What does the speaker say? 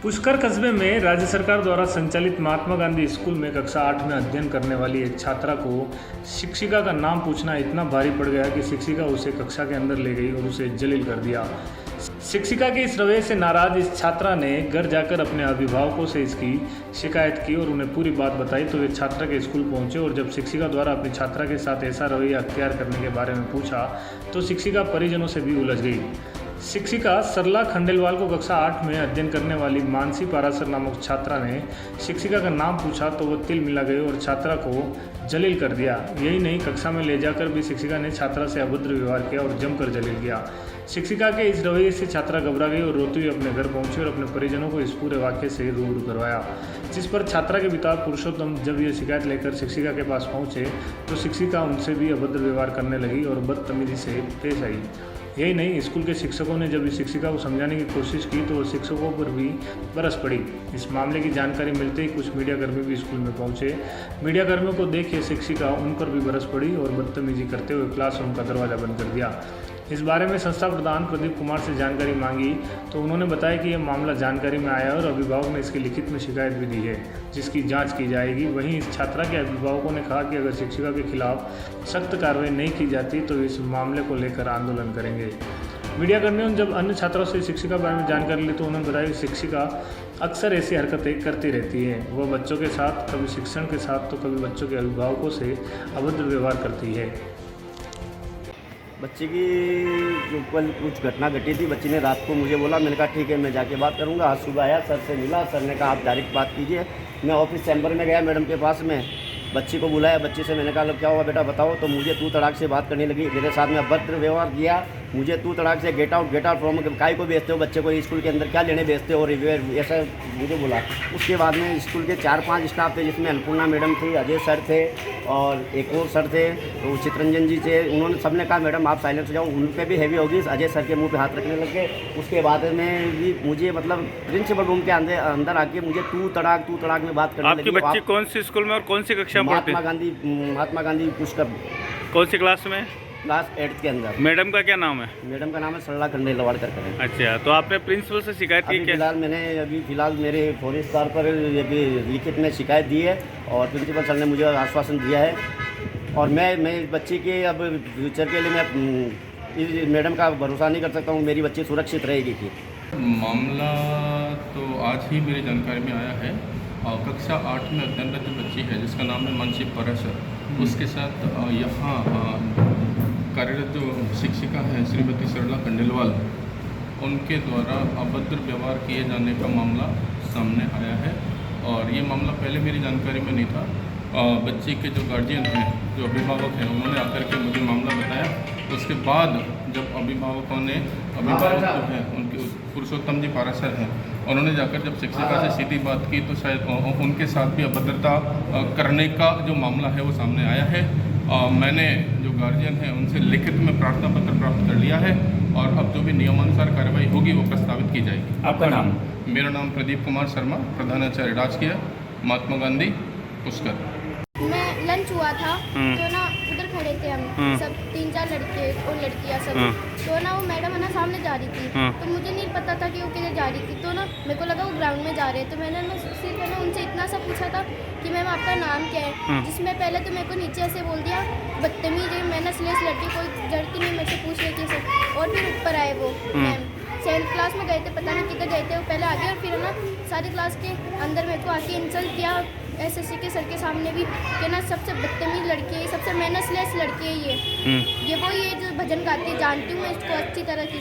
पुष्कर कस्बे में राज्य सरकार द्वारा संचालित महात्मा गांधी स्कूल में कक्षा 8 में अध्ययन करने वाली एक छात्रा को शिक्षिका का नाम पूछना इतना भारी पड़ गया कि शिक्षिका उसे कक्षा के अंदर ले गई और उसे जलील कर दिया। शिक्षिका के इस रवैये से नाराज इस छात्रा ने घर जाकर अपने अभिभावकों से इसकी शिकायत की और उन्हें पूरी बात बताई तो वे छात्रा के स्कूल पहुंचे और जब शिक्षिका द्वारा अपनी छात्रा के साथ ऐसा रवैया अख्तियार करने के बारे में पूछा तो शिक्षिका परिजनों से भी उलझ गई। शिक्षिका सरला खंडेलवाल को कक्षा 8 में अध्ययन करने वाली मानसी पारासर नामक छात्रा ने शिक्षिका का नाम पूछा तो वो तिल मिला गई और छात्रा को जलील कर दिया। यही नहीं, कक्षा में ले जाकर भी शिक्षिका ने छात्रा से अभद्र व्यवहार किया और जमकर जलील किया। शिक्षिका के इस रवैये से छात्रा घबरा गई और रोती हुई अपने घर पहुंची और अपने परिजनों को इस पूरे वाक्य से रूबरू करवाया, जिस पर छात्रा के पिता पुरुषोत्तम जब ये शिकायत लेकर शिक्षिका के पास पहुंचे तो शिक्षिका उनसे भी अभद्र व्यवहार करने लगी और बदतमीजी से पेश आई। यही नहीं, स्कूल के शिक्षकों ने जब इस शिक्षिका को समझाने की कोशिश की तो वो शिक्षकों पर भी बरस पड़ी। इस मामले की जानकारी मिलते ही कुछ मीडियाकर्मी भी स्कूल में पहुंचे। मीडियाकर्मियों को देख ये शिक्षिका उन पर भी बरस पड़ी और बदतमीजी करते हुए क्लासरूम का दरवाज़ा बंद कर दिया। इस बारे में संस्था प्रधान प्रदीप कुमार से जानकारी मांगी तो उन्होंने बताया कि यह मामला जानकारी में आया और अभिभावक ने इसकी लिखित में शिकायत भी दी है, जिसकी जांच की जाएगी। वहीं इस छात्रा के अभिभावकों ने कहा कि अगर शिक्षिका के खिलाफ सख्त कार्रवाई नहीं की जाती तो इस मामले को लेकर आंदोलन करेंगे। मीडियाकर्मियों ने जब अन्य छात्रों से शिक्षिका के बारे में जानकारी ली तो उन्होंने बताया कि शिक्षिका अक्सर ऐसी हरकतें करती रहती है। वह बच्चों के साथ, कभी शिक्षण के साथ तो कभी बच्चों के अभिभावकों से अभद्र व्यवहार करती है। बच्चे की जो कल कुछ घटना घटी थी, बच्ची ने रात को मुझे बोला, मैंने कहा ठीक है मैं जाके बात करूंगा। आज सुबह आया, सर से मिला, सर ने कहा आप डायरेक्ट बात कीजिए। मैं ऑफिस चैम्बर में गया मैडम के पास में, बच्ची को बुलाया, बच्ची से मैंने कहा क्या हुआ बेटा बताओ, तो मुझे तू तड़ाक से बात करने लगी, मेरे साथ में अभद्र व्यवहार किया। मुझे तू तड़ाक से गेट आउट फ्रॉम, काय को भेजते हो बच्चे को स्कूल के अंदर, क्या लेने भेजते हो, और ऐसा मुझे बोला। उसके बाद में स्कूल के 4-5 स्टाफ थे, जिसमें अन्नपूर्णा मैडम थी, अजय सर थे और एक और सर थे, तो चित्रंजन जी थे। उन्होंने सबने कहा मैडम आप साइलेंट हो जाओ। उन पर भी हैवी होगी, अजय सर के मुंह पे हाथ रखने लग गए। उसके बाद में भी मुझे मतलब प्रिंसिपल रूम के अंदर आके मुझे तू तड़ाक में बात करने लगी। आपकी बच्ची कौन सी स्कूल में और कौन सी कक्षा में पढ़ती है? महात्मा गांधी पुष्कर। कौन सी क्लास में? क्लास 8 के अंदर। मैडम का क्या नाम है? मैडम का नाम है सरला खंडेलवाल करके। अच्छा, तो आपने प्रिंसिपल से शिकायत की? फिलहाल मेरे फौरी स्तर पर लिखित में शिकायत दी है और प्रिंसिपल सर ने मुझे आश्वासन दिया है और मैं बच्ची के अब फ्यूचर के लिए मैं मैडम का भरोसा नहीं कर सकता हूँ, मेरी बच्ची सुरक्षित रहेगी कि। मामला तो आज ही मेरी जानकारी में आया है। कक्षा 8 में अध्ययनरत बच्ची है जिसका नाम है मानसी पारासर, उसके साथ यहाँ कार्यरत जो शिक्षिका है श्रीमती सरला खंडेलवाल, उनके द्वारा अभद्र व्यवहार किए जाने का मामला सामने आया है। और ये मामला पहले मेरी जानकारी में नहीं था। बच्ची के जो गार्जियन हैं, जो अभिभावक हैं, उन्होंने आकर के मुझे मामला बताया। उसके बाद जब अभिभावक जो हैं उनके पुरुषोत्तम जी पारासर हैं, उन्होंने जाकर जब शिक्षिका से सीधी बात की तो शायद उनके साथ भी अभद्रता करने का जो मामला है वो सामने आया है। मैंने जो गार्जियन है उनसे लिखित में प्रार्थना पत्र प्राप्त कर लिया है और अब जो भी नियमानुसार कार्रवाई होगी वो प्रस्तावित की जाएगी। आपका नाम? मेरा नाम प्रदीप कुमार शर्मा, प्रधानाचार्य राजकीय महात्मा गांधी पुष्कर। मैं लंच हुआ था तो ना उधर खड़े थे हम सब 3-4 लड़के और लड़कियां सब। तो ना वो मैडम है ना सामने जा रही थी तो मुझे नहीं पता था कि वो किधर जा रही थी। तो ना मेरे को लगा वो ग्राउंड में जा रहे हैं, तो मैंने ना सिर्फ है ना उनसे इतना सा पूछा था कि मैम आपका नाम क्या है, जिसमें पहले तो मेरे को नीचे ऐसे बोल दिया बदतमीज है, मैंने स्लेस लड़की कोई जरूरत नहीं मेरे से पूछने की से। और फिर ऊपर आए वो मैम 7th क्लास में गए थे, पता नहीं किधर गए थे, वो पहले आगे और फिर ना सारी क्लास के अंदर मेरे को आके इंसल्ट किया एसएससी के सर के सामने भी कि ना सबसे बदतमीज लड़की है, सबसे मेहनतलेस लड़की है ये वही है जो भजन गाती है, जानती हूँ मैं इसको अच्छी तरह से।